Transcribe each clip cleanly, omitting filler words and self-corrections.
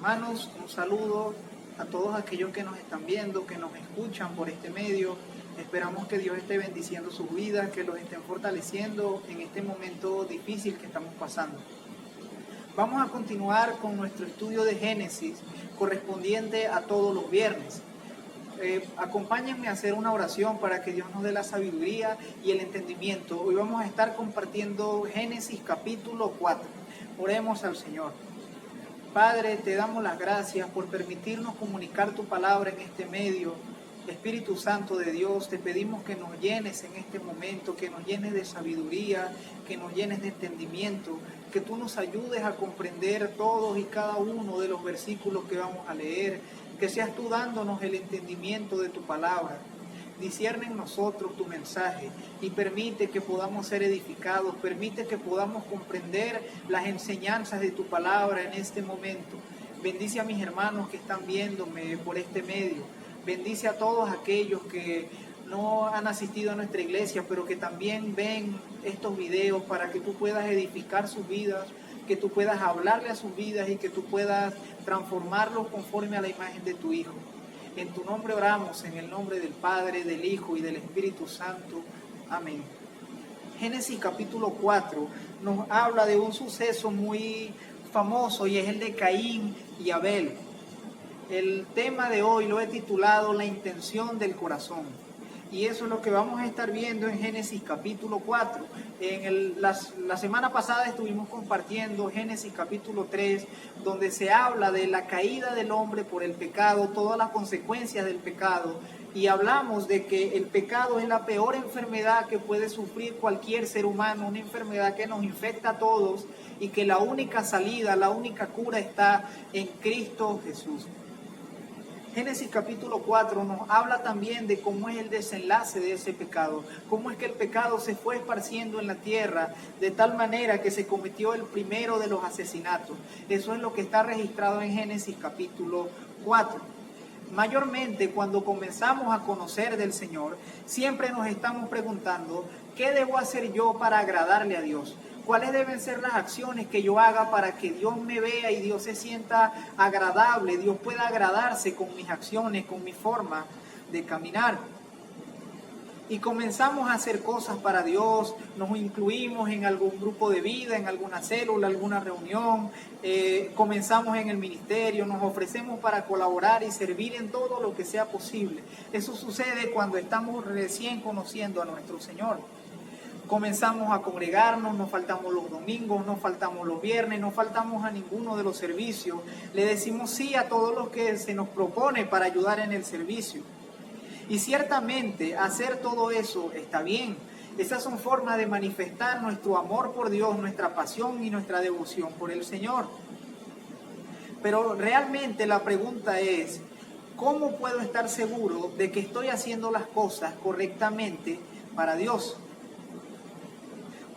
Hermanos, un saludo a todos aquellos que nos están viendo, que nos escuchan por este medio. Esperamos que Dios esté bendiciendo sus vidas, que los estén fortaleciendo en este momento difícil que estamos pasando. Vamos a continuar con nuestro estudio de Génesis correspondiente a todos los viernes. Acompáñenme a hacer una oración para que Dios nos dé la sabiduría y el entendimiento. Hoy vamos a estar compartiendo Génesis capítulo 4. Oremos al Señor. Padre, te damos las gracias por permitirnos comunicar tu palabra en este medio. Espíritu Santo de Dios, te pedimos que nos llenes en este momento, que nos llenes de sabiduría, que nos llenes de entendimiento, que tú nos ayudes a comprender todos y cada uno de los versículos que vamos a leer, que seas tú dándonos el entendimiento de tu palabra. Discierne en nosotros tu mensaje y permite que podamos ser edificados, permite que podamos comprender las enseñanzas de tu palabra en este momento. Bendice a mis hermanos que están viéndome por este medio. Bendice a todos aquellos que no han asistido a nuestra iglesia, pero que también ven estos videos para que tú puedas edificar sus vidas, que tú puedas hablarle a sus vidas y que tú puedas transformarlos conforme a la imagen de tu Hijo. En tu nombre oramos, en el nombre del Padre, del Hijo y del Espíritu Santo. Amén. Génesis capítulo 4 nos habla de un suceso muy famoso y es el de Caín y Abel. El tema de hoy lo he titulado La intención del corazón. Y eso es lo que vamos a estar viendo en Génesis capítulo 4. La semana pasada estuvimos compartiendo Génesis capítulo 3, donde se habla de la caída del hombre por el pecado, todas las consecuencias del pecado. Y hablamos de que el pecado es la peor enfermedad que puede sufrir cualquier ser humano, una enfermedad que nos infecta a todos y que la única salida, la única cura está en Cristo Jesús. Génesis capítulo 4 nos habla también de cómo es el desenlace de ese pecado, cómo es que el pecado se fue esparciendo en la tierra de tal manera que se cometió el primero de los asesinatos. Eso es lo que está registrado en Génesis capítulo 4. Mayormente cuando comenzamos a conocer del Señor, siempre nos estamos preguntando, ¿qué debo hacer yo para agradarle a Dios? ¿Cuáles deben ser las acciones que yo haga para que Dios me vea y Dios se sienta agradable? Dios pueda agradarse con mis acciones, con mi forma de caminar. Y comenzamos a hacer cosas para Dios, nos incluimos en algún grupo de vida, en alguna célula, alguna reunión, comenzamos en el ministerio, nos ofrecemos para colaborar y servir en todo lo que sea posible. Eso sucede cuando estamos recién conociendo a nuestro Señor. Comenzamos a congregarnos, no faltamos los domingos, no faltamos los viernes, no faltamos a ninguno de los servicios. Le decimos sí a todo lo que se nos propone para ayudar en el servicio. Y ciertamente hacer todo eso está bien. Esas son formas de manifestar nuestro amor por Dios, nuestra pasión y nuestra devoción por el Señor. Pero realmente la pregunta es, ¿cómo puedo estar seguro de que estoy haciendo las cosas correctamente para Dios?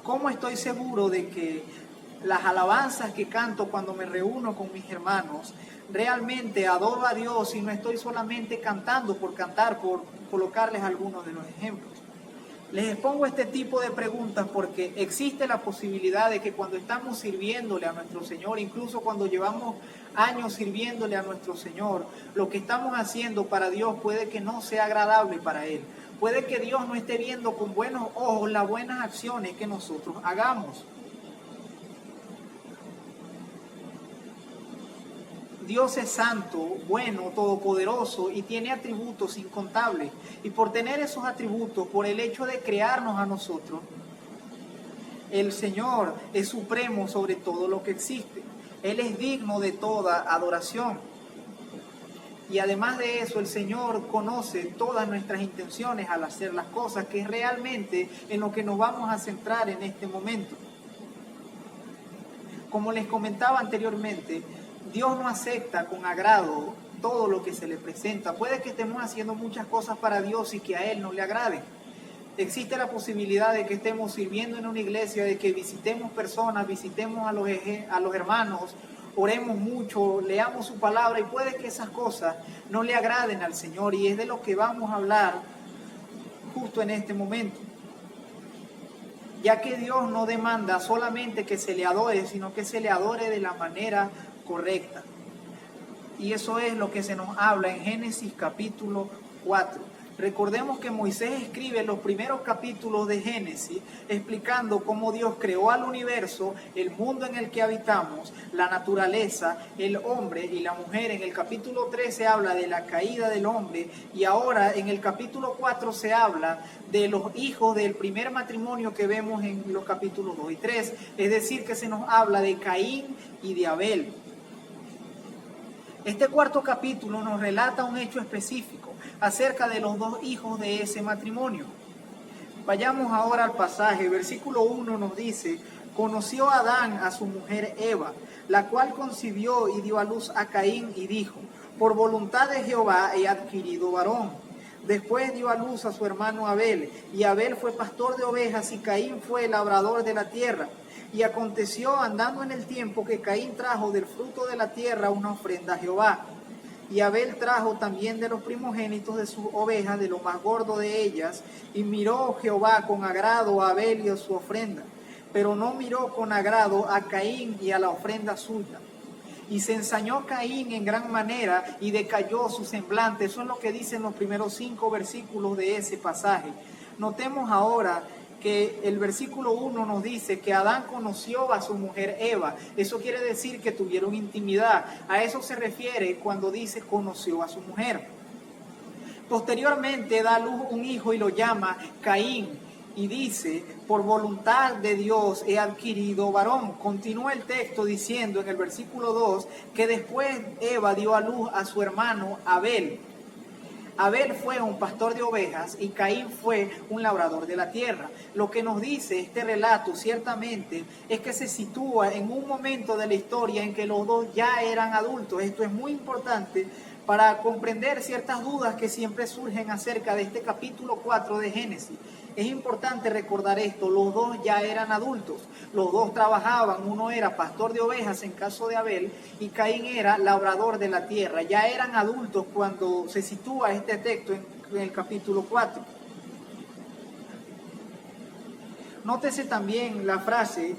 ¿Cómo estoy seguro de que las alabanzas que canto cuando me reúno con mis hermanos, realmente adoro a Dios y no estoy solamente cantando por cantar, por colocarles algunos de los ejemplos? Les expongo este tipo de preguntas porque existe la posibilidad de que cuando estamos sirviéndole a nuestro Señor, incluso cuando llevamos años sirviéndole a nuestro Señor, lo que estamos haciendo para Dios puede que no sea agradable para Él. Puede que Dios no esté viendo con buenos ojos las buenas acciones que nosotros hagamos. Dios es santo, bueno, todopoderoso y tiene atributos incontables. Y por tener esos atributos, por el hecho de crearnos a nosotros, el Señor es supremo sobre todo lo que existe. Él es digno de toda adoración. Y además de eso, el Señor conoce todas nuestras intenciones al hacer las cosas, que es realmente en lo que nos vamos a centrar en este momento. Como les comentaba anteriormente, Dios no acepta con agrado todo lo que se le presenta. Puede que estemos haciendo muchas cosas para Dios y que a Él no le agrade. Existe la posibilidad de que estemos sirviendo en una iglesia, de que visitemos personas, visitemos a los hermanos, oremos mucho, leamos su palabra y puede que esas cosas no le agraden al Señor y es de lo que vamos a hablar justo en este momento. Ya que Dios no demanda solamente que se le adore, sino que se le adore de la manera correcta. y eso es lo que se nos habla en Génesis capítulo 4. Recordemos que Moisés escribe los primeros capítulos de Génesis explicando cómo Dios creó al universo, el mundo en el que habitamos, la naturaleza, el hombre y la mujer. En el capítulo 3 se habla de la caída del hombre y ahora en el capítulo 4 se habla de los hijos del primer matrimonio que vemos en los capítulos 2 y 3. Es decir, que se nos habla de Caín y de Abel. Este cuarto capítulo nos relata un hecho específico acerca de los dos hijos de ese matrimonio. Vayamos ahora al pasaje. Versículo 1 nos dice: conoció Adán a su mujer Eva, la cual concibió y dio a luz a Caín y dijo: por voluntad de Jehová he adquirido varón. Después dio a luz a su hermano Abel, y Abel fue pastor de ovejas y Caín fue labrador de la tierra. Y aconteció andando en el tiempo que Caín trajo del fruto de la tierra una ofrenda a Jehová. Y Abel trajo también de los primogénitos de sus ovejas, de lo más gordo de ellas, y miró Jehová con agrado a Abel y a su ofrenda, pero no miró con agrado a Caín y a la ofrenda suya. Y se ensañó Caín en gran manera y decayó su semblante. Eso es lo que dicen los primeros 5 versículos de ese pasaje. Notemos ahora que el versículo 1 nos dice que Adán conoció a su mujer Eva. Eso quiere decir que tuvieron intimidad. A eso se refiere cuando dice conoció a su mujer. Posteriormente da a luz un hijo y lo llama Caín. Y dice: por voluntad de Dios he adquirido varón. Continúa el texto diciendo en el versículo 2 que después Eva dio a luz a su hermano Abel. Abel fue un pastor de ovejas y Caín fue un labrador de la tierra. Lo que nos dice este relato ciertamente es que se sitúa en un momento de la historia en que los dos ya eran adultos. Esto es muy importante para comprender ciertas dudas que siempre surgen acerca de este capítulo 4 de Génesis. Es importante recordar esto: los dos ya eran adultos, los dos trabajaban, uno era pastor de ovejas en caso de Abel y Caín era labrador de la tierra. Ya eran adultos cuando se sitúa este texto en el capítulo 4. Nótese también la frase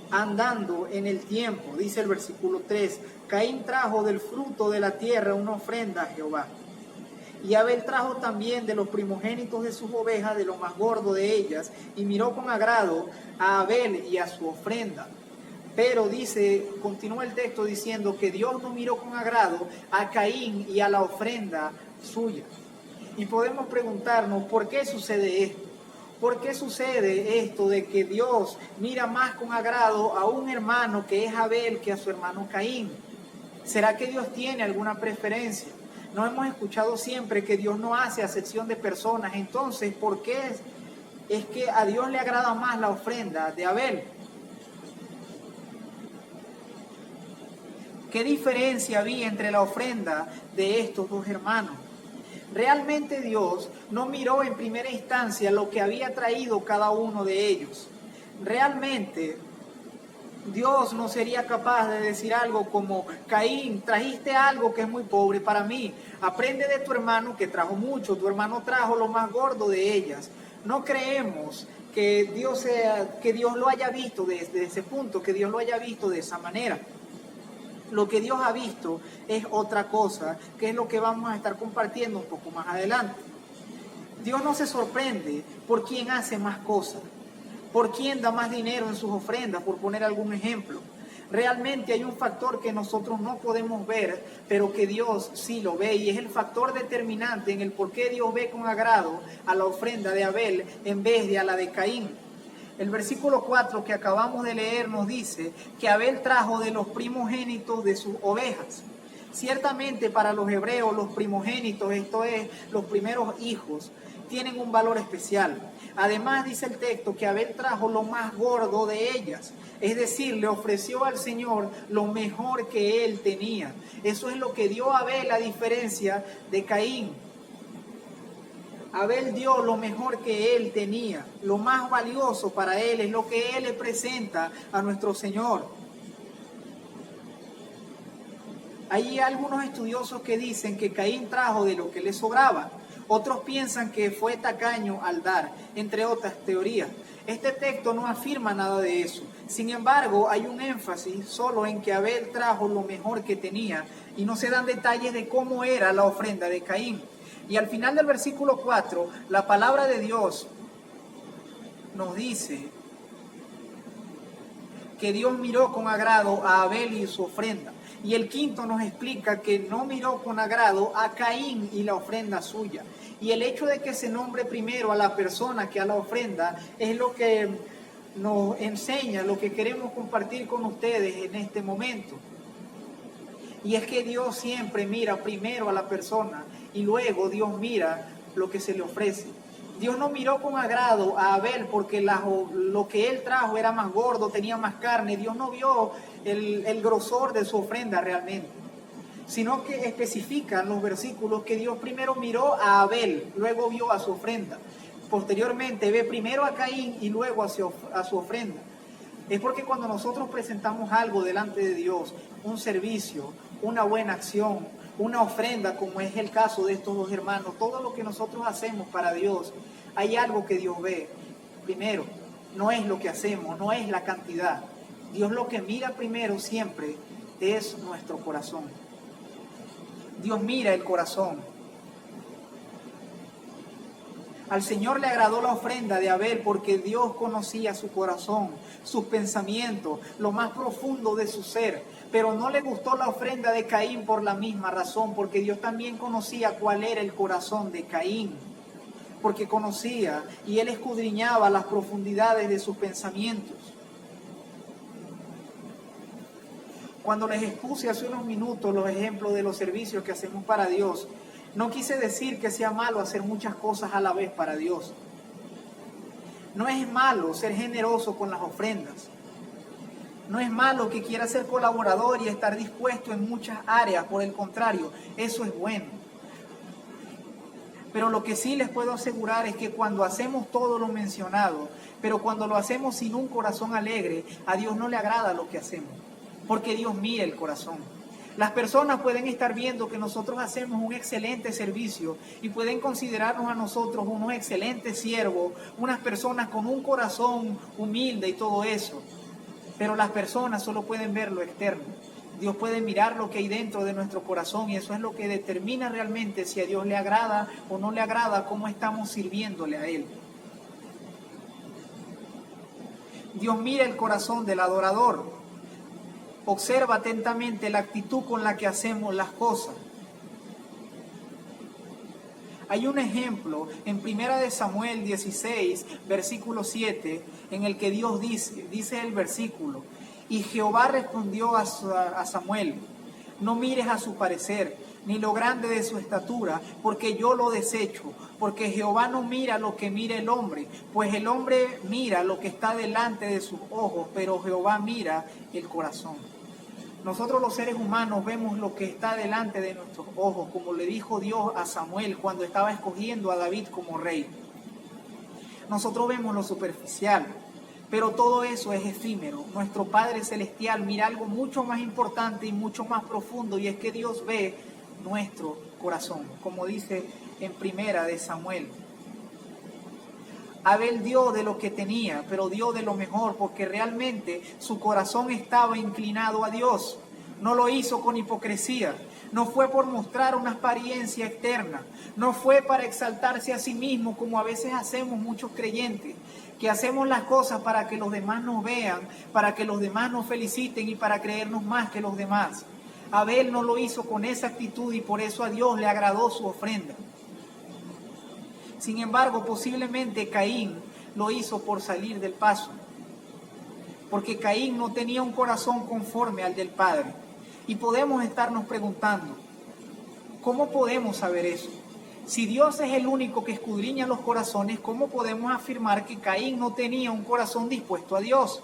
andando en el tiempo. Dice el versículo 3: Caín trajo del fruto de la tierra una ofrenda a Jehová. Y Abel trajo también de los primogénitos de sus ovejas, de lo más gordo de ellas, y miró con agrado a Abel y a su ofrenda. Pero dice, continúa el texto diciendo que Dios no miró con agrado a Caín y a la ofrenda suya. Y podemos preguntarnos, ¿por qué sucede esto? ¿Por qué sucede esto de que Dios mira más con agrado a un hermano que es Abel que a su hermano Caín? ¿Será que Dios tiene alguna preferencia? No hemos escuchado siempre que Dios no hace acepción de personas. Entonces, ¿por qué es que a Dios le agrada más la ofrenda de Abel? ¿Qué diferencia había entre la ofrenda de estos dos hermanos? Realmente Dios no miró en primera instancia lo que había traído cada uno de ellos. Realmente Dios no sería capaz de decir algo como: Caín, trajiste algo que es muy pobre para mí. Aprende de tu hermano que trajo mucho. Tu hermano trajo lo más gordo de ellas. No creemos que Dios lo haya visto desde ese punto, que Dios lo haya visto de esa manera. Lo que Dios ha visto es otra cosa, que es lo que vamos a estar compartiendo un poco más adelante. Dios no se sorprende por quién hace más cosas, por quién da más dinero en sus ofrendas, por poner algún ejemplo. Realmente hay un factor que nosotros no podemos ver, pero que Dios sí lo ve, y es el factor determinante en el por qué Dios ve con agrado a la ofrenda de Abel en vez de a la de Caín. El versículo 4 que acabamos de leer nos dice que Abel trajo de los primogénitos de sus ovejas. Ciertamente para los hebreos los primogénitos, esto es, los primeros hijos, tienen un valor especial. Además dice el texto que Abel trajo lo más gordo de ellas, es decir, le ofreció al Señor lo mejor que él tenía. Eso es lo que dio Abel a diferencia de Caín. Abel dio lo mejor que él tenía, lo más valioso para él es lo que él le presenta a nuestro Señor. Hay algunos estudiosos que dicen que Caín trajo de lo que le sobraba. Otros piensan que fue tacaño al dar, entre otras teorías. Este texto no afirma nada de eso. Sin embargo, hay un énfasis solo en que Abel trajo lo mejor que tenía y no se dan detalles de cómo era la ofrenda de Caín. Y al final del versículo 4, la palabra de Dios nos dice que Dios miró con agrado a Abel y su ofrenda. Y el quinto nos explica que no miró con agrado a Caín y la ofrenda suya. Y el hecho de que se nombre primero a la persona que a la ofrenda es lo que nos enseña, lo que queremos compartir con ustedes en este momento. Y es que Dios siempre mira primero a la persona y luego Dios mira lo que se le ofrece. Dios no miró con agrado a Abel porque lo que él trajo era más gordo, tenía más carne. Dios no vio el grosor de su ofrenda realmente, sino que especifican los versículos que Dios primero miró a Abel, luego vio a su ofrenda. Posteriormente ve primero a Caín y luego a su ofrenda. Es porque cuando nosotros presentamos algo delante de Dios, un servicio, una buena acción, una ofrenda, como es el caso de estos dos hermanos, todo lo que nosotros hacemos para Dios, hay algo que Dios ve. Primero, no es lo que hacemos, no es la cantidad. Dios lo que mira primero siempre es nuestro corazón. Dios mira el corazón. Al Señor le agradó la ofrenda de Abel porque Dios conocía su corazón, sus pensamientos, lo más profundo de su ser. Pero no le gustó la ofrenda de Caín por la misma razón, porque Dios también conocía cuál era el corazón de Caín. Porque conocía y él escudriñaba las profundidades de sus pensamientos. Cuando les expuse hace unos minutos los ejemplos de los servicios que hacemos para Dios, no quise decir que sea malo hacer muchas cosas a la vez para Dios. No es malo ser generoso con las ofrendas. No es malo que quiera ser colaborador y estar dispuesto en muchas áreas. Por el contrario, eso es bueno. Pero lo que sí les puedo asegurar es que cuando hacemos todo lo mencionado, pero cuando lo hacemos sin un corazón alegre, a Dios no le agrada lo que hacemos. Porque Dios mira el corazón. Las personas pueden estar viendo que nosotros hacemos un excelente servicio y pueden considerarnos a nosotros unos excelentes siervos, unas personas con un corazón humilde y todo eso. Pero las personas solo pueden ver lo externo. Dios puede mirar lo que hay dentro de nuestro corazón y eso es lo que determina realmente si a Dios le agrada o no le agrada cómo estamos sirviéndole a Él. Dios mira el corazón del adorador. Observa atentamente la actitud con la que hacemos las cosas. Hay un ejemplo en 1 Samuel 16, versículo 7, en el que Dios dice el versículo, y Jehová respondió a Samuel, no mires a su parecer, ni lo grande de su estatura, porque yo lo desecho, porque Jehová no mira lo que mira el hombre, pues el hombre mira lo que está delante de sus ojos, pero Jehová mira el corazón. Nosotros los seres humanos vemos lo que está delante de nuestros ojos, como le dijo Dios a Samuel cuando estaba escogiendo a David como rey. Nosotros vemos lo superficial, pero todo eso es efímero. Nuestro Padre Celestial mira algo mucho más importante y mucho más profundo, y es que Dios ve nuestro corazón, como dice en 1 Samuel. Abel dio de lo que tenía, pero dio de lo mejor porque realmente su corazón estaba inclinado a Dios. No lo hizo con hipocresía, no fue por mostrar una apariencia externa, no fue para exaltarse a sí mismo como a veces hacemos muchos creyentes, que hacemos las cosas para que los demás nos vean, para que los demás nos feliciten y para creernos más que los demás. Abel no lo hizo con esa actitud y por eso a Dios le agradó su ofrenda. Sin embargo, posiblemente Caín lo hizo por salir del paso, porque Caín no tenía un corazón conforme al del Padre. Y podemos estarnos preguntando, ¿cómo podemos saber eso? Si Dios es el único que escudriña los corazones, ¿cómo podemos afirmar que Caín no tenía un corazón dispuesto a Dios?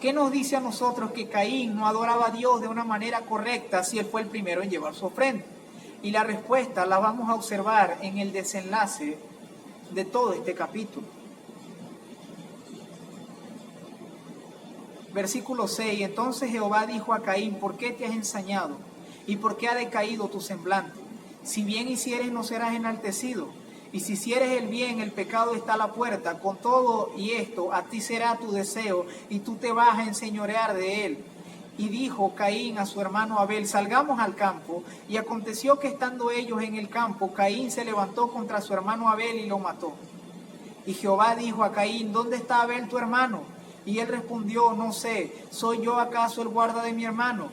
¿Qué nos dice a nosotros que Caín no adoraba a Dios de una manera correcta si él fue el primero en llevar su ofrenda? Y la respuesta la vamos a observar en el desenlace de todo este capítulo. Versículo 6, entonces Jehová dijo a Caín, ¿por qué te has ensañado? ¿Y por qué ha decaído tu semblante? Si bien hicieres, no serás enaltecido. Y si hicieres el bien, el pecado está a la puerta. Con todo y esto, a ti será tu deseo, y tú te vas a enseñorear de él. Y dijo Caín a su hermano Abel, salgamos al campo. Y aconteció que estando ellos en el campo, Caín se levantó contra su hermano Abel y lo mató. Y Jehová dijo a Caín, ¿dónde está Abel tu hermano? Y él respondió, no sé, ¿soy yo acaso el guarda de mi hermano?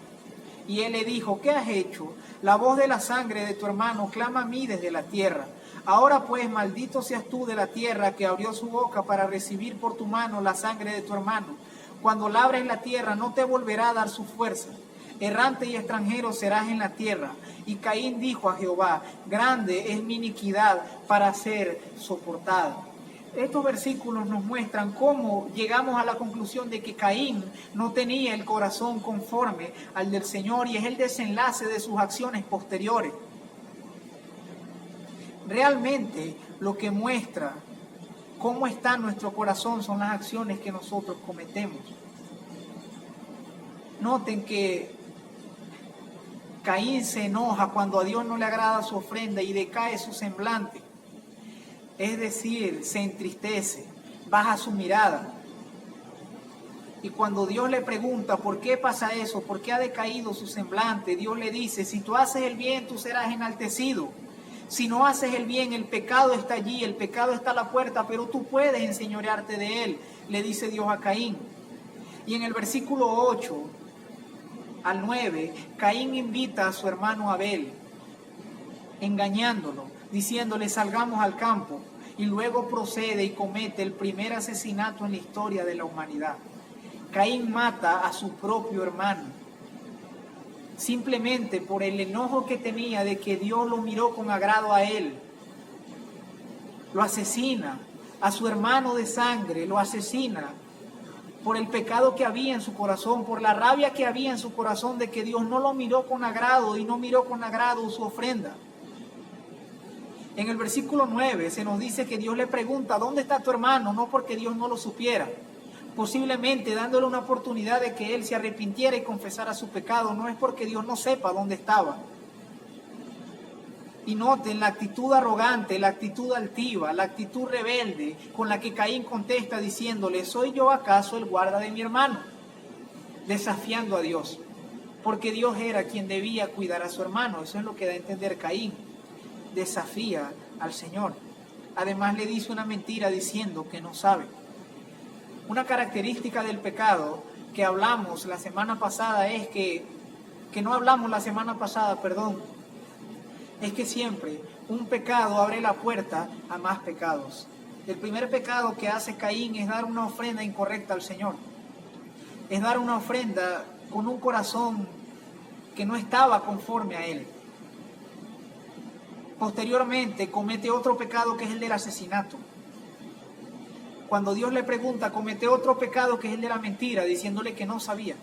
Y él le dijo, ¿qué has hecho? La voz de la sangre de tu hermano clama a mí desde la tierra. Ahora pues, maldito seas tú de la tierra que abrió su boca para recibir por tu mano la sangre de tu hermano. Cuando labres la tierra no te volverá a dar su fuerza. Errante y extranjero serás en la tierra. Y Caín dijo a Jehová, grande es mi iniquidad para ser soportada. Estos versículos nos muestran cómo llegamos a la conclusión de que Caín no tenía el corazón conforme al del Señor, y es el desenlace de sus acciones posteriores. Realmente lo que muestra cómo está nuestro corazón son las acciones que nosotros cometemos. Noten que Caín se enoja cuando a Dios no le agrada su ofrenda y decae su semblante. Es decir, se entristece, baja su mirada. Y cuando Dios le pregunta por qué pasa eso, por qué ha decaído su semblante, Dios le dice, si tú haces el bien, tú serás enaltecido. Si no haces el bien, el pecado está allí, el pecado está a la puerta, pero tú puedes enseñorearte de él, le dice Dios a Caín. Y en el versículo 8 al 9, Caín invita a su hermano Abel, engañándolo, diciéndole salgamos al campo, y luego procede y comete el primer asesinato en la historia de la humanidad. Caín mata a su propio hermano, simplemente por el enojo que tenía de que Dios lo miró con agrado a él. Lo asesina, a su hermano de sangre, lo asesina por el pecado que había en su corazón, por la rabia que había en su corazón de que Dios no lo miró con agrado y no miró con agrado su ofrenda. En el versículo 9 se nos dice que Dios le pregunta, ¿dónde está tu hermano? No porque Dios no lo supiera, posiblemente dándole una oportunidad de que él se arrepintiera y confesara su pecado, no es porque Dios no sepa dónde estaba. Y noten la actitud arrogante, la actitud altiva, la actitud rebelde con la que Caín contesta diciéndole, ¿soy yo acaso el guarda de mi hermano? Desafiando a Dios, porque Dios era quien debía cuidar a su hermano. Eso es lo que da a entender Caín. Desafía al Señor. Además le dice una mentira diciendo que no sabe. Una característica del pecado que hablamos la semana pasada es que no hablamos la semana pasada, es que siempre un pecado abre la puerta a más pecados. El primer pecado que hace Caín es dar una ofrenda incorrecta al Señor. Es dar una ofrenda con un corazón que no estaba conforme a Él. Posteriormente comete otro pecado que es el del asesinato. Cuando Dios le pregunta, comete otro pecado que es el de la mentira, diciéndole que no sabía.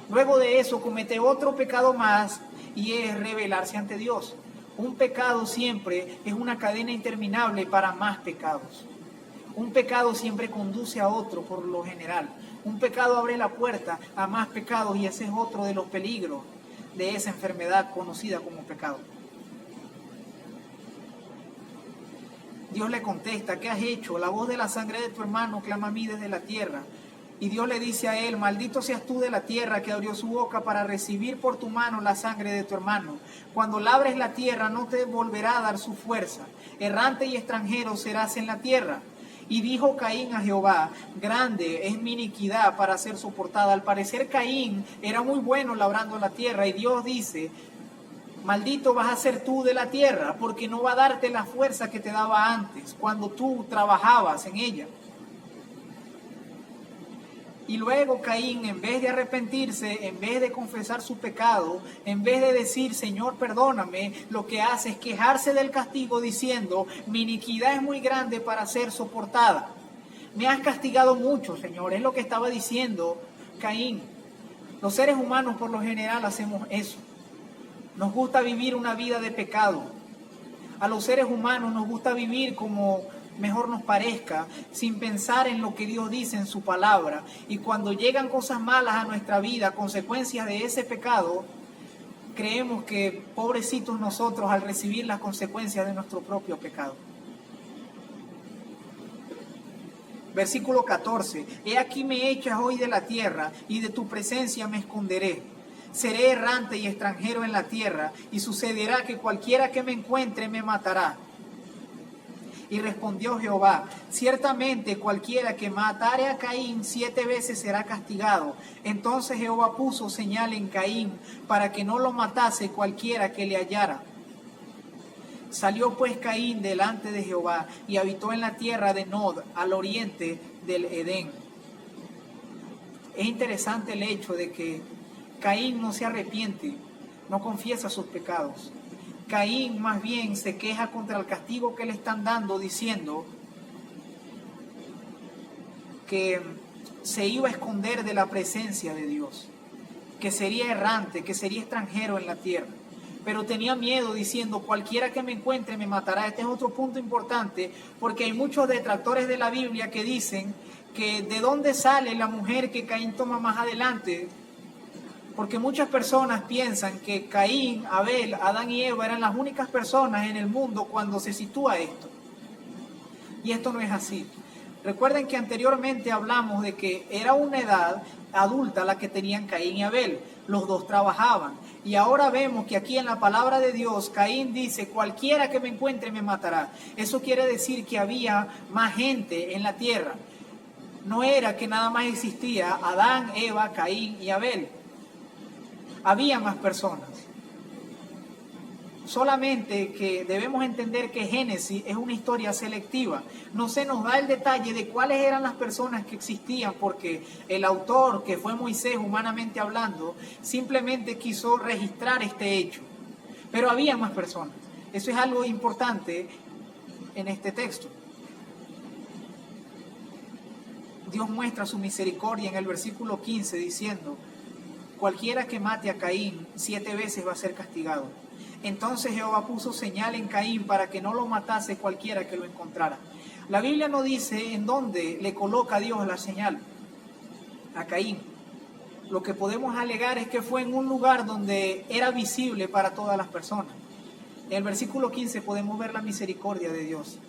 Luego de eso comete otro pecado más y es rebelarse ante Dios. Un pecado siempre es una cadena interminable para más pecados. Un pecado siempre conduce a otro por lo general. Un pecado abre la puerta a más pecados y ese es otro de los peligros de esa enfermedad conocida como pecado. Dios le contesta, ¿qué has hecho? La voz de la sangre de tu hermano clama a mí desde la tierra. Y Dios le dice a él, maldito seas tú de la tierra que abrió su boca para recibir por tu mano la sangre de tu hermano. Cuando labres la tierra no te volverá a dar su fuerza. Errante y extranjero serás en la tierra. Y dijo Caín a Jehová, grande es mi iniquidad para ser soportada. Al parecer Caín era muy bueno labrando la tierra y Dios dice, maldito vas a ser tú de la tierra porque no va a darte la fuerza que te daba antes cuando tú trabajabas en ella. Y luego Caín, en vez de arrepentirse, en vez de confesar su pecado, en vez de decir, Señor, perdóname, lo que hace es quejarse del castigo diciendo, mi iniquidad es muy grande para ser soportada. Me has castigado mucho, Señor. Es lo que estaba diciendo Caín. Los seres humanos por lo general hacemos eso. Nos gusta vivir una vida de pecado. A los seres humanos nos gusta vivir como mejor nos parezca, sin pensar en lo que Dios dice en su palabra. Y cuando llegan cosas malas a nuestra vida, consecuencias de ese pecado, creemos que pobrecitos nosotros al recibir las consecuencias de nuestro propio pecado. Versículo 14. He aquí me echas hoy de la tierra, y de tu presencia me esconderé. Seré errante y extranjero en la tierra, y sucederá que cualquiera que me encuentre me matará. Y respondió Jehová: ciertamente cualquiera que matare a Caín 7 veces será castigado. Entonces Jehová puso señal en Caín, para que no lo matase cualquiera que le hallara. Salió pues Caín delante de Jehová, y habitó en la tierra de Nod, al oriente del Edén. Es interesante el hecho de que Caín no se arrepiente, no confiesa sus pecados. Caín más bien se queja contra el castigo que le están dando, diciendo que se iba a esconder de la presencia de Dios, que sería errante, que sería extranjero en la tierra. Pero tenía miedo, diciendo: cualquiera que me encuentre me matará. Este es otro punto importante, porque hay muchos detractores de la Biblia que dicen que de dónde sale la mujer que Caín toma más adelante, porque muchas personas piensan que Caín, Abel, Adán y Eva eran las únicas personas en el mundo cuando se sitúa esto. Y esto no es así. Recuerden que anteriormente hablamos de que era una edad adulta la que tenían Caín y Abel. Los dos trabajaban. Y ahora vemos que aquí en la palabra de Dios, Caín dice: cualquiera que me encuentre me matará. Eso quiere decir que había más gente en la tierra. No era que nada más existía Adán, Eva, Caín y Abel. Había más personas. Solamente que debemos entender que Génesis es una historia selectiva. No se nos da el detalle de cuáles eran las personas que existían, porque el autor, que fue Moisés humanamente hablando, simplemente quiso registrar este hecho. Pero había más personas. Eso es algo importante en este texto. Dios muestra su misericordia en el versículo 15 diciendo: cualquiera que mate a Caín 7 veces va a ser castigado. Entonces Jehová puso señal en Caín para que no lo matase cualquiera que lo encontrara. La Biblia no dice en dónde le coloca Dios la señal a Caín. Lo que podemos alegar es que fue en un lugar donde era visible para todas las personas. En el versículo 15 podemos ver la misericordia de Dios.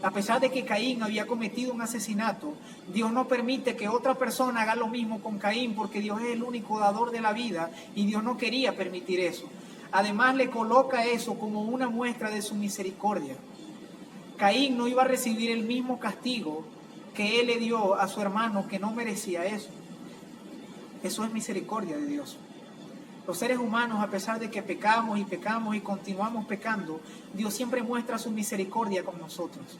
A pesar de que Caín había cometido un asesinato, Dios no permite que otra persona haga lo mismo con Caín, porque Dios es el único dador de la vida y Dios no quería permitir eso. Además le coloca eso como una muestra de su misericordia. Caín no iba a recibir el mismo castigo que él le dio a su hermano, que no merecía eso. Eso es misericordia de Dios. Los seres humanos, a pesar de que pecamos y continuamos pecando, Dios siempre muestra su misericordia con nosotros.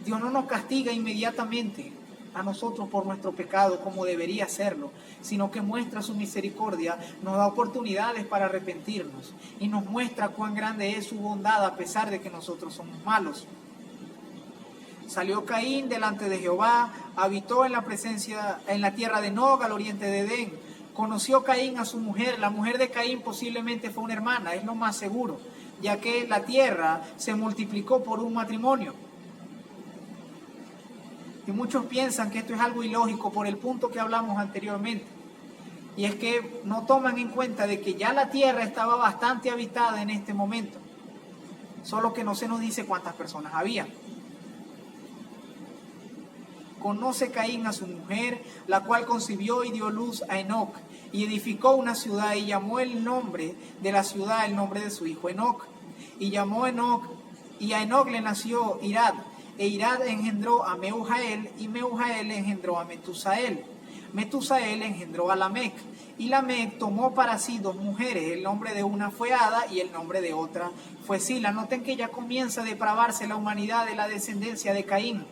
Dios no nos castiga inmediatamente a nosotros por nuestro pecado como debería hacerlo, sino que muestra su misericordia, nos da oportunidades para arrepentirnos y nos muestra cuán grande es su bondad a pesar de que nosotros somos malos. Salió Caín delante de Jehová, habitó en la tierra de Nod, al oriente de Edén. Conoció Caín a su mujer. La mujer de Caín posiblemente fue una hermana, es lo más seguro, ya que la tierra se multiplicó por un matrimonio. Y muchos piensan que esto es algo ilógico por el punto que hablamos anteriormente. Y es que no toman en cuenta de que ya la tierra estaba bastante habitada en este momento. Solo que no se nos dice cuántas personas había. Conoce Caín a su mujer, la cual concibió y dio luz a Enoc, y edificó una ciudad, y llamó el nombre de la ciudad el nombre de su hijo Enoc. Y llamó Enoc, y a Enoc le nació Irad, e Irad engendró a Meujael, y Meujael engendró a Metusael. Metusael engendró a Lamec, y Lamec tomó para sí 2 mujeres, el nombre de una fue Ada y el nombre de otra fue Sila. Noten que ya comienza a depravarse la humanidad de la descendencia de Caín.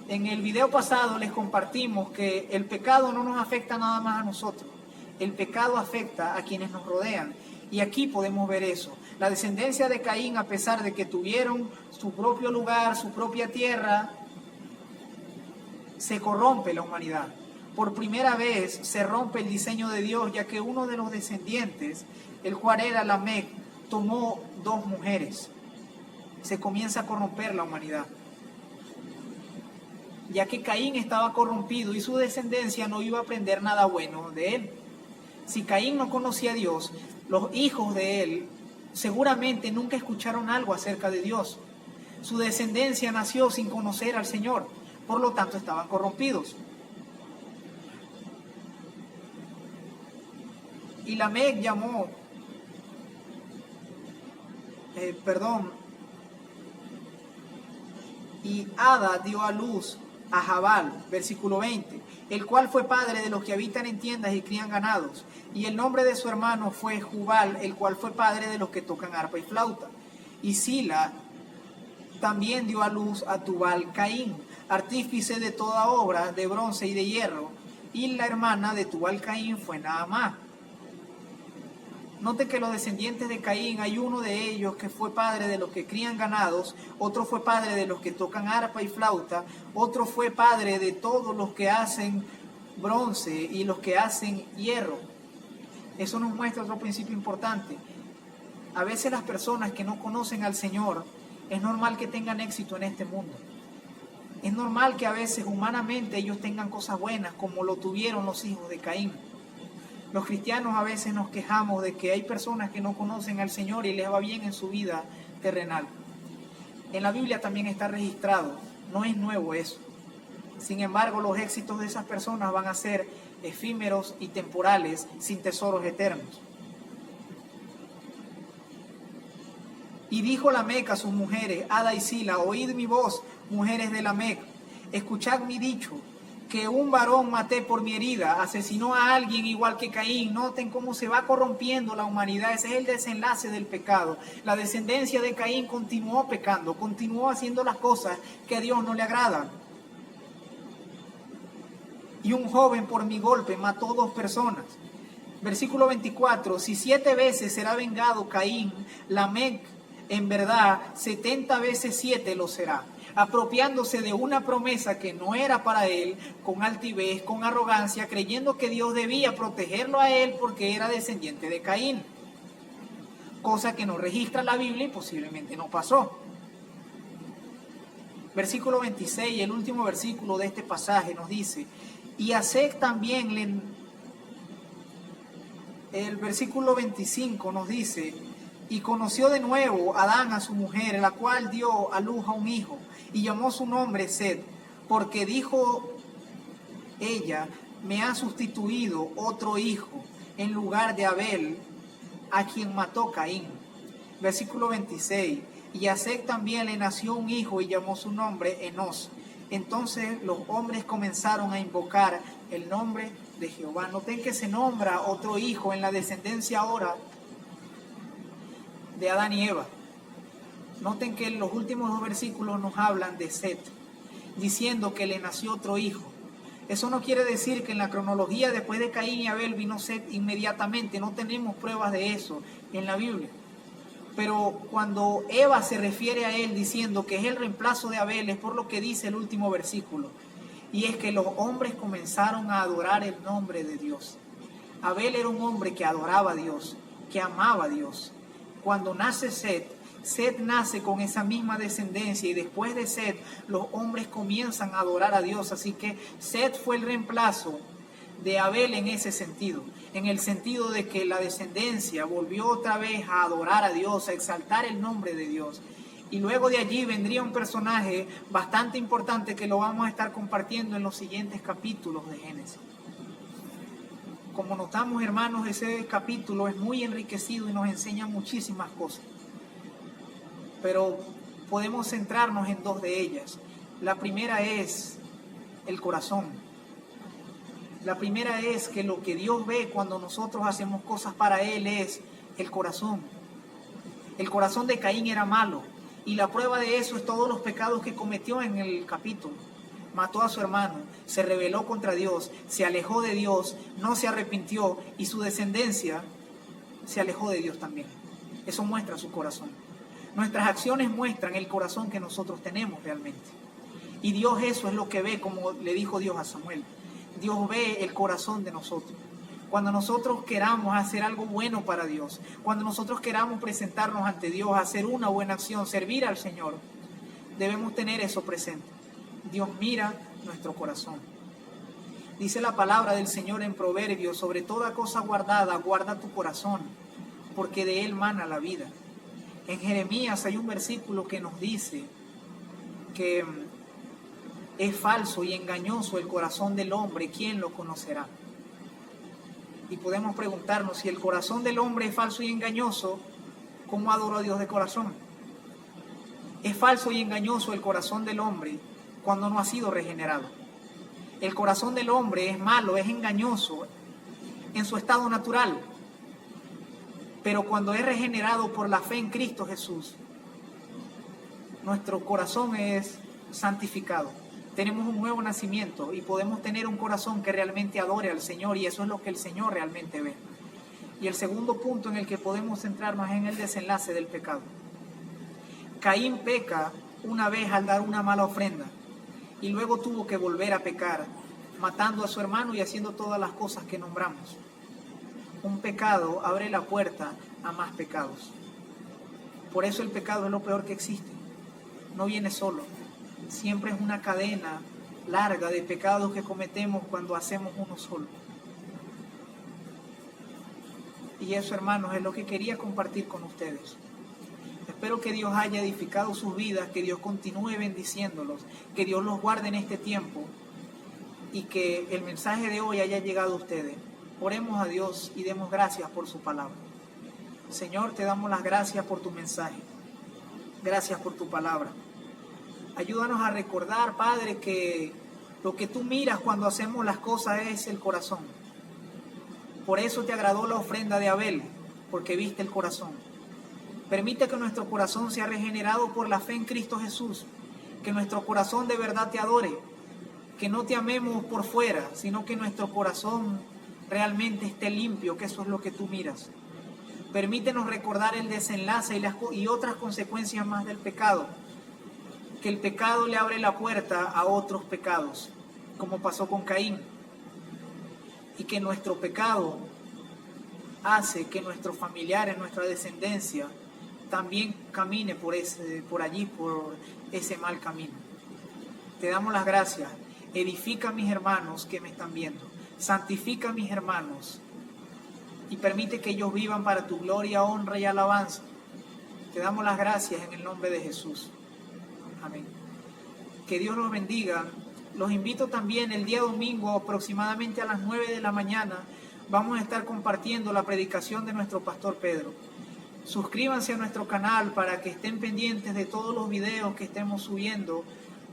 En el video pasado les compartimos que el pecado no nos afecta nada más a nosotros. El pecado afecta a quienes nos rodean. Y aquí podemos ver eso. La descendencia de Caín, a pesar de que tuvieron su propio lugar, su propia tierra, se corrompe la humanidad. Por primera vez se rompe el diseño de Dios, ya que uno de los descendientes, el cual era Lamec, tomó 2 mujeres. Se comienza a corromper la humanidad, ya que Caín estaba corrompido y su descendencia no iba a aprender nada bueno de él. Si Caín no conocía a Dios, los hijos de él seguramente nunca escucharon algo acerca de Dios. Su descendencia nació sin conocer al Señor, por lo tanto estaban corrompidos. Y Lamec llamó, y Ada dio a luz a Jabal, versículo 20, el cual fue padre de los que habitan en tiendas y crían ganados. Y el nombre de su hermano fue Jubal, el cual fue padre de los que tocan arpa y flauta. Y Sila también dio a luz a Tubal Caín, artífice de toda obra de bronce y de hierro. Y la hermana de Tubal Caín fue Naamá. Note que los descendientes de Caín, hay uno de ellos que fue padre de los que crían ganados, otro fue padre de los que tocan arpa y flauta, otro fue padre de todos los que hacen bronce y los que hacen hierro. Eso nos muestra otro principio importante. A veces las personas que no conocen al Señor, es normal que tengan éxito en este mundo. Es normal que a veces humanamente ellos tengan cosas buenas, como lo tuvieron los hijos de Caín. Los cristianos a veces nos quejamos de que hay personas que no conocen al Señor y les va bien en su vida terrenal. En la Biblia también está registrado, no es nuevo eso. Sin embargo, los éxitos de esas personas van a ser efímeros y temporales, sin tesoros eternos. Y dijo Lamec a sus mujeres, Ada y Sila, oíd mi voz, mujeres de Lamec, escuchad mi dicho, que un varón maté por mi herida, asesinó a alguien igual que Caín. Noten cómo se va corrompiendo la humanidad. Ese es el desenlace del pecado. La descendencia de Caín continuó pecando, continuó haciendo las cosas que a Dios no le agradan. Y un joven por mi golpe mató 2 personas. Versículo 24, si 7 veces será vengado Caín, Lamec en verdad 70 veces 7 lo será, apropiándose de una promesa que no era para él, con altivez, con arrogancia, creyendo que Dios debía protegerlo a él porque era descendiente de Caín, cosa que no registra la Biblia y posiblemente no pasó. Versículo 26, el último versículo de este pasaje nos dice, y a Seth también, el versículo 25 nos dice, y conoció de nuevo Adán a su mujer, la cual dio a luz a un hijo, y llamó su nombre Seth, porque dijo ella, me ha sustituido otro hijo en lugar de Abel, a quien mató Caín. Versículo 26, y a Seth también le nació un hijo y llamó su nombre Enos. Entonces los hombres comenzaron a invocar el nombre de Jehová. Noten que se nombra otro hijo en la descendencia ahora de Adán y Eva. Noten que en los últimos 2 versículos nos hablan de Seth, diciendo que le nació otro hijo. Eso no quiere decir que en la cronología después de Caín y Abel vino Seth inmediatamente. No tenemos pruebas de eso en la Biblia. Pero cuando Eva se refiere a él diciendo que es el reemplazo de Abel, es por lo que dice el último versículo. Y es que los hombres comenzaron a adorar el nombre de Dios. Abel era un hombre que adoraba a Dios, que amaba a Dios. Cuando nace Seth, Seth nace con esa misma descendencia y después de Seth los hombres comienzan a adorar a Dios. Así que Seth fue el reemplazo de Abel en ese sentido, en el sentido de que la descendencia volvió otra vez a adorar a Dios, a exaltar el nombre de Dios. Y luego de allí vendría un personaje bastante importante que lo vamos a estar compartiendo en los siguientes capítulos de Génesis. Como notamos, hermanos, ese capítulo es muy enriquecido y nos enseña muchísimas cosas. Pero podemos centrarnos en 2 de ellas. La primera es el corazón. La primera es que lo que Dios ve cuando nosotros hacemos cosas para Él es el corazón. El corazón de Caín era malo. Y la prueba de eso es todos los pecados que cometió en el capítulo. Mató a su hermano, se rebeló contra Dios, se alejó de Dios, no se arrepintió y su descendencia se alejó de Dios también. Eso muestra su corazón. Nuestras acciones muestran el corazón que nosotros tenemos realmente. Y Dios eso es lo que ve, como le dijo Dios a Samuel. Dios ve el corazón de nosotros. Cuando nosotros queramos hacer algo bueno para Dios, cuando nosotros queramos presentarnos ante Dios, hacer una buena acción, servir al Señor, debemos tener eso presente. Dios mira nuestro corazón. Dice la palabra del Señor en Proverbios, sobre toda cosa guardada, guarda tu corazón, porque de él mana la vida. En Jeremías hay un versículo que nos dice que es falso y engañoso el corazón del hombre, ¿quién lo conocerá? Y podemos preguntarnos, si el corazón del hombre es falso y engañoso, ¿cómo adoro a Dios de corazón? Es falso y engañoso el corazón del hombre cuando no ha sido regenerado. El corazón del hombre es malo, es engañoso en su estado natural. Pero cuando es regenerado por la fe en Cristo Jesús, nuestro corazón es santificado. Tenemos un nuevo nacimiento y podemos tener un corazón que realmente adore al Señor, y eso es lo que el Señor realmente ve. Y el segundo punto en el que podemos centrarnos es en el desenlace del pecado. Caín peca una vez al dar una mala ofrenda y luego tuvo que volver a pecar, matando a su hermano y haciendo todas las cosas que nombramos. Un pecado abre la puerta a más pecados. Por eso el pecado es lo peor que existe. No viene solo. Siempre es una cadena larga de pecados que cometemos cuando hacemos uno solo. Y eso, hermanos, es lo que quería compartir con ustedes. Espero que Dios haya edificado sus vidas, que Dios continúe bendiciéndolos, que Dios los guarde en este tiempo y que el mensaje de hoy haya llegado a ustedes. Oremos a Dios y demos gracias por su palabra. Señor, te damos las gracias por tu mensaje. Gracias por tu palabra. Ayúdanos a recordar, Padre, que lo que tú miras cuando hacemos las cosas es el corazón. Por eso te agradó la ofrenda de Abel, porque viste el corazón. Permite que nuestro corazón sea regenerado por la fe en Cristo Jesús. Que nuestro corazón de verdad te adore. Que no te amemos por fuera, sino que nuestro corazón realmente esté limpio, que eso es lo que tú miras. Permítenos recordar el desenlace y otras consecuencias más del pecado. Que el pecado le abre la puerta a otros pecados, como pasó con Caín. Y que nuestro pecado hace que nuestros familiares, nuestra descendencia, también camine por ese mal camino. Te damos las gracias. Edifica a mis hermanos que me están viendo. Santifica a mis hermanos y permite que ellos vivan para tu gloria, honra y alabanza. Te damos las gracias en el nombre de Jesús. Amén. Que Dios los bendiga. Los invito también el día domingo, aproximadamente a las 9 de la mañana, vamos a estar compartiendo la predicación de nuestro pastor Pedro. Suscríbanse a nuestro canal para que estén pendientes de todos los videos que estemos subiendo.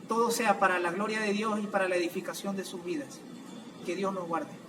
Todo sea para la gloria de Dios y para la edificación de sus vidas. Que Dios los guarde.